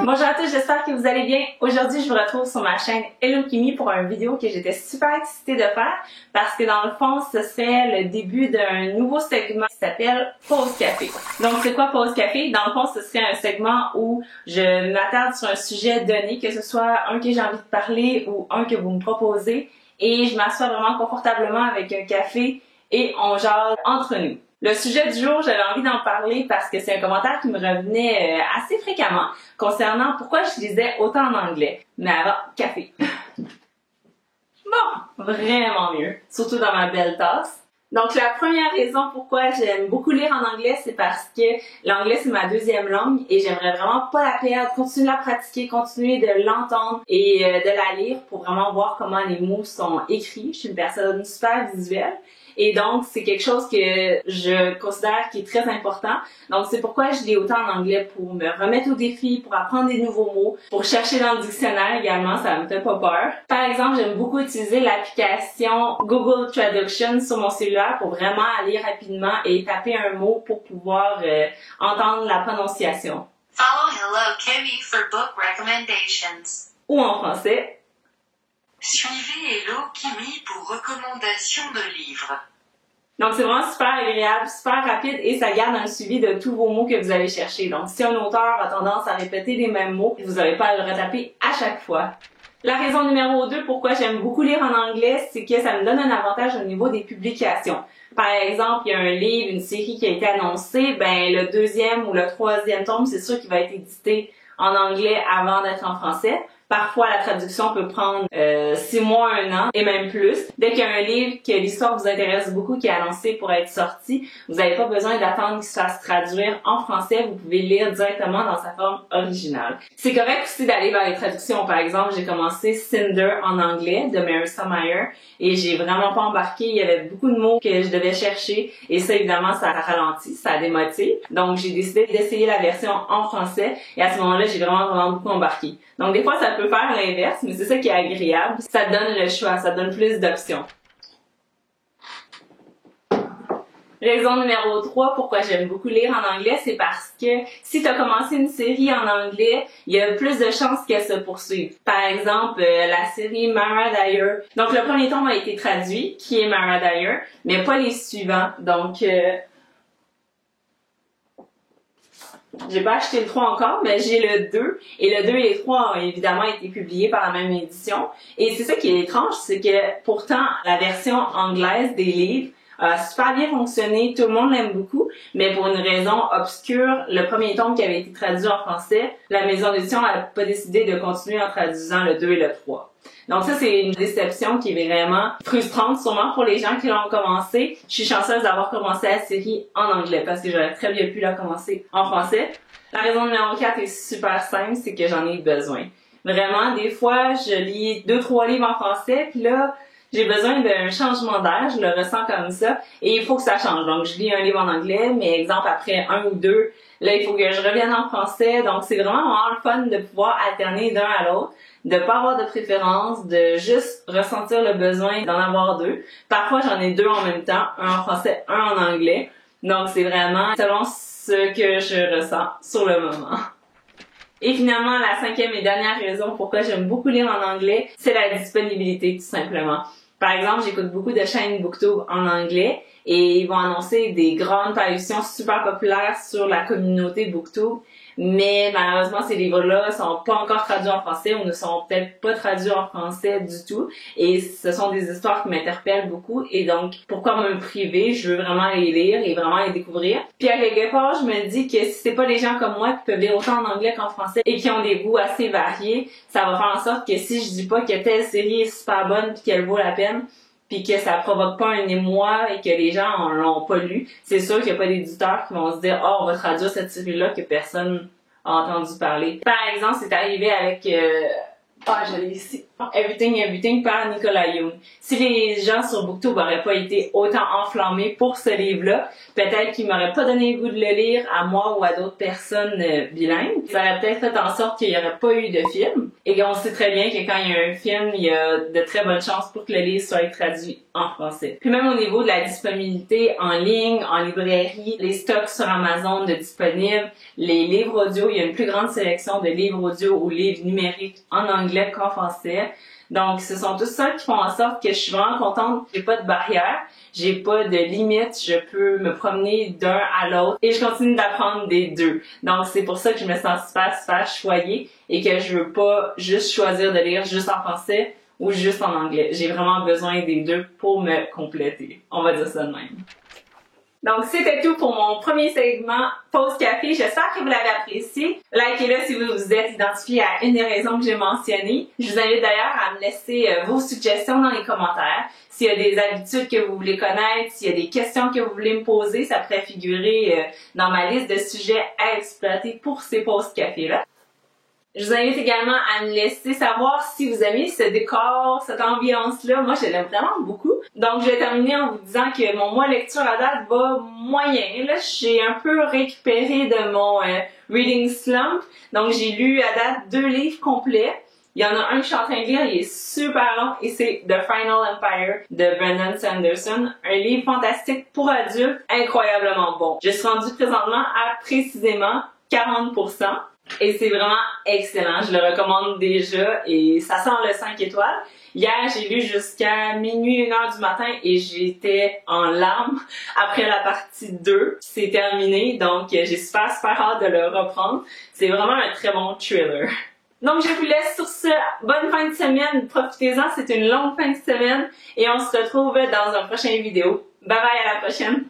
Bonjour à tous, j'espère que vous allez bien. Aujourd'hui, je vous retrouve sur ma chaîne Hello Kimi pour une vidéo que j'étais super excitée de faire parce que dans le fond, ce serait le début d'un nouveau segment qui s'appelle Pause Café. Donc, c'est quoi Pause Café? Dans le fond, ce serait un segment où je m'attarde sur un sujet donné, que ce soit un que j'ai envie de parler ou un que vous me proposez, et je m'assois vraiment confortablement avec un café et on jase entre nous. Le sujet du jour, j'avais envie d'en parler parce que c'est un commentaire qui me revenait assez fréquemment concernant pourquoi je lisais autant en anglais. Mais avant, café. Bon, vraiment mieux, surtout dans ma belle tasse. Donc la première raison pourquoi j'aime beaucoup lire en anglais, c'est parce que l'anglais c'est ma deuxième langue et j'aimerais vraiment pas la perdre, continuer de la pratiquer, continuer de l'entendre et de la lire pour vraiment voir comment les mots sont écrits. Je suis une personne super visuelle. Et donc, c'est quelque chose que je considère qui est très important. Donc, c'est pourquoi je lis autant en anglais, pour me remettre au défi, pour apprendre des nouveaux mots, pour chercher dans le dictionnaire également, ça me fait pas peur. Par exemple, j'aime beaucoup utiliser l'application Google Traduction sur mon cellulaire pour vraiment aller rapidement et taper un mot pour pouvoir entendre la prononciation. Follow Hello Kimi for book recommendations. Ou en français. Suivez Hello Kimi pour recommandations de livres. Donc, c'est vraiment super agréable, super rapide et ça garde un suivi de tous vos mots que vous allez chercher. Donc, si un auteur a tendance à répéter les mêmes mots, vous n'aurez pas à le retaper à chaque fois. La raison numéro 2 pourquoi j'aime beaucoup lire en anglais, c'est que ça me donne un avantage au niveau des publications. Par exemple, il y a un livre, une série qui a été annoncée, ben le deuxième ou le troisième tome, c'est sûr qu'il va être édité en anglais avant d'être en français. Parfois, la traduction peut prendre 6 mois, 1 an et même plus. Dès qu'il y a un livre que l'histoire vous intéresse beaucoup, qui est annoncé pour être sorti, vous n'avez pas besoin d'attendre qu'il se fasse traduire en français. Vous pouvez lire directement dans sa forme originale. C'est correct aussi d'aller vers les traductions. Par exemple, j'ai commencé Cinder en anglais de Marissa Meyer et j'ai vraiment pas embarqué. Il y avait beaucoup de mots que je devais chercher et ça, évidemment, ça ralentit, ça démotive. Donc, j'ai décidé d'essayer la version en français et à ce moment-là, j'ai vraiment beaucoup embarqué. Donc, des fois, ça peut faire l'inverse, mais c'est ça qui est agréable. Ça donne le choix, ça donne plus d'options. Raison numéro 3 pourquoi j'aime beaucoup lire en anglais, c'est parce que si tu as commencé une série en anglais, il y a plus de chances qu'elle se poursuive. Par exemple, la série Mara Dyer. Donc, le premier tome a été traduit, qui est Mara Dyer, mais pas les suivants. Donc, j'ai pas acheté le 3 encore, mais j'ai le 2. Et le 2 et le 3 ont évidemment été publiés par la même édition. Et c'est ça qui est étrange, c'est que pourtant, la version anglaise des livres a super bien fonctionné, tout le monde l'aime beaucoup, mais pour une raison obscure, le premier tome qui avait été traduit en français, la maison d'édition n'a pas décidé de continuer en traduisant le 2 et le 3. Donc ça, c'est une déception qui est vraiment frustrante, sûrement pour les gens qui l'ont commencé. Je suis chanceuse d'avoir commencé la série en anglais parce que j'aurais très bien pu la commencer en français. La raison numéro 4 est super simple, c'est que j'en ai besoin. Vraiment, des fois, je lis 2-3 livres en français, puis là, j'ai besoin d'un changement d'air, je le ressens comme ça, et il faut que ça change. Donc, je lis un livre en anglais, mais exemple, après 1 ou 2, là, il faut que je revienne en français. Donc, c'est vraiment le fun de pouvoir alterner d'un à l'autre, de pas avoir de préférence, de juste ressentir le besoin d'en avoir 2. Parfois, j'en ai 2 en même temps, un en français, un en anglais. Donc, c'est vraiment selon ce que je ressens sur le moment. Et finalement, la 5e et dernière raison pourquoi j'aime beaucoup lire en anglais, c'est la disponibilité, tout simplement. Par exemple, j'écoute beaucoup de chaînes BookTube en anglais et ils vont annoncer des grandes parutions super populaires sur la communauté BookTube. Mais malheureusement, ces livres-là sont pas encore traduits en français ou ne sont peut-être pas traduits en français du tout. Et ce sont des histoires qui m'interpellent beaucoup. Et donc, pourquoi me priver? Je veux vraiment les lire et vraiment les découvrir. Puis à quelque part, je me dis que si c'est pas des gens comme moi qui peuvent lire autant en anglais qu'en français et qui ont des goûts assez variés, ça va faire en sorte que si je dis pas que telle série est super bonne puis qu'elle vaut la peine, puis que ça provoque pas un émoi et que les gens l'ont pas lu, c'est sûr qu'il y a pas d'éditeurs qui vont se dire « Oh, on va traduire cette série-là que personne a entendu parler. » Par exemple, c'est arrivé avec... je l'ai ici. Everything Everything par Nicolas Yoon. Si les gens sur BookTube n'auraient pas été autant enflammés pour ce livre-là, peut-être qu'ils m'auraient pas donné le goût de le lire à moi ou à d'autres personnes bilingues. Ça aurait peut-être fait en sorte qu'il n'y aurait pas eu de film. Et on sait très bien que quand il y a un film, il y a de très bonnes chances pour que le livre soit traduit en français. Puis même au niveau de la disponibilité en ligne, en librairie, les stocks sur Amazon de disponibles, les livres audio, il y a une plus grande sélection de livres audio ou livres numériques en anglais qu'en français. Donc, ce sont tout ça qui font en sorte que je suis vraiment contente. J'ai pas de barrière, j'ai pas de limite, je peux me promener d'un à l'autre et je continue d'apprendre des deux. Donc, c'est pour ça que je me sens super choyée et que je veux pas juste choisir de lire juste en français ou juste en anglais. J'ai vraiment besoin des deux pour me compléter. On va dire ça de même. Donc, c'était tout pour mon premier segment Pause Café. J'espère que vous l'avez apprécié. Likez-le si vous vous êtes identifié à une des raisons que j'ai mentionnées. Je vous invite d'ailleurs à me laisser vos suggestions dans les commentaires. S'il y a des habitudes que vous voulez connaître, s'il y a des questions que vous voulez me poser, ça pourrait figurer dans ma liste de sujets à exploiter pour ces pauses café-là. Je vous invite également à me laisser savoir si vous aimez ce décor, cette ambiance-là. Moi, je l'aime vraiment beaucoup. Donc, je vais terminer en vous disant que mon mois lecture à date va moyen. Là, j'ai un peu récupéré de mon reading slump. Donc, j'ai lu à date 2 livres complets. Il y en a un que je suis en train de lire, il est super long et c'est The Final Empire de Brandon Sanderson. Un livre fantastique pour adultes, incroyablement bon. Je suis rendue présentement à précisément 40%. Et c'est vraiment excellent, je le recommande déjà et ça sent le 5 étoiles. Hier, j'ai lu jusqu'à minuit, 1h du matin et j'étais en larmes après la partie 2. C'est terminé, donc j'ai super hâte de le reprendre. C'est vraiment un très bon thriller. Donc je vous laisse sur ce. Bonne fin de semaine, profitez-en, c'est une longue fin de semaine et on se retrouve dans un prochain vidéo. Bye bye, à la prochaine!